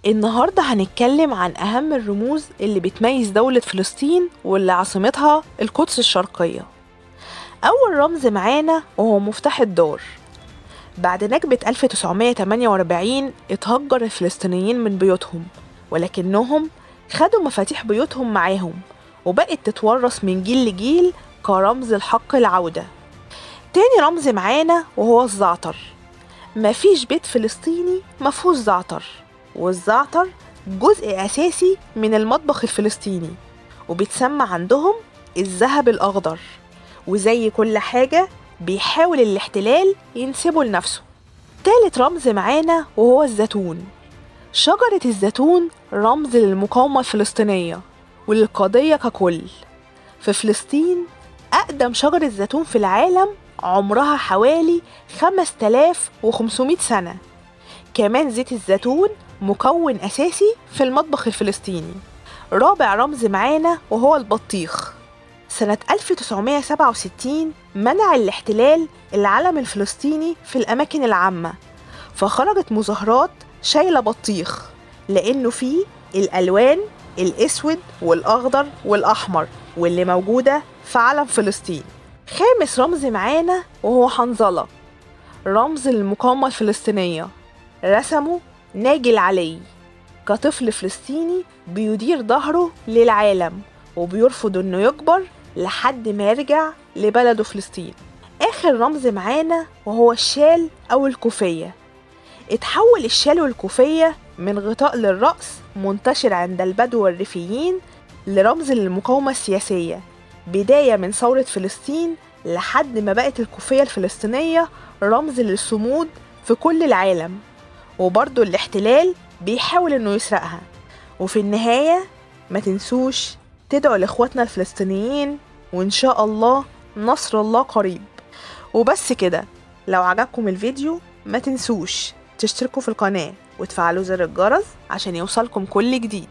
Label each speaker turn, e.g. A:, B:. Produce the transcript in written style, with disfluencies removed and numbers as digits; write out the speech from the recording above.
A: النهاردة هنتكلم عن أهم الرموز اللي بتميز دولة فلسطين واللي عاصمتها القدس الشرقية. أول رمز معانا وهو مفتاح الدار. بعد نكبة 1948 اتهجر الفلسطينيين من بيوتهم، ولكنهم خدوا مفاتيح بيوتهم معاهم وبقت تتورث من جيل لجيل كرمز الحق العودة. تاني رمز معانا وهو الزعتر. مفيش بيت فلسطيني مفهوش زعتر، والزعتر جزء أساسي من المطبخ الفلسطيني وبيتسمى عندهم الذهب الأخضر، وزي كل حاجة بيحاول الاحتلال ينسبه لنفسه. تالت رمز معانا وهو الزيتون. شجرة الزيتون رمز للمقاومة الفلسطينية وللقضية ككل. في فلسطين أقدم شجرة زيتون في العالم عمرها حوالي 5500 سنة. كمان زيت الزيتون مكون أساسي في المطبخ الفلسطيني. رابع رمز معانا وهو البطيخ. سنة 1967 منع الاحتلال العلم الفلسطيني في الأماكن العامة، فخرجت مظاهرات شايلة بطيخ لأنه فيه الألوان الأسود والأخضر والأحمر واللي موجودة في علم فلسطين. خامس رمز معانا وهو حنظلة، رمز للمقاومة الفلسطينية. رسمه ناجي العلي كطفل فلسطيني بيدير ظهره للعالم وبيرفض انه يكبر لحد ما يرجع لبلده فلسطين. اخر رمز معانا وهو الشال او الكوفية. اتحول الشال والكوفية من غطاء للرأس منتشر عند البدو والريفيين لرمز للمقاومة السياسية، بداية من ثورة فلسطين لحد ما بقت الكوفية الفلسطينية رمز للصمود في كل العالم. وبرضه الاحتلال بيحاول انه يسرقها. وفي النهاية ما تنسوش تدعوا لاخواتنا الفلسطينيين، وان شاء الله نصر الله قريب. وبس كده، لو عجبكم الفيديو ما تنسوش تشتركوا في القناة وتفعلوا زر الجرس عشان يوصلكم كل جديد.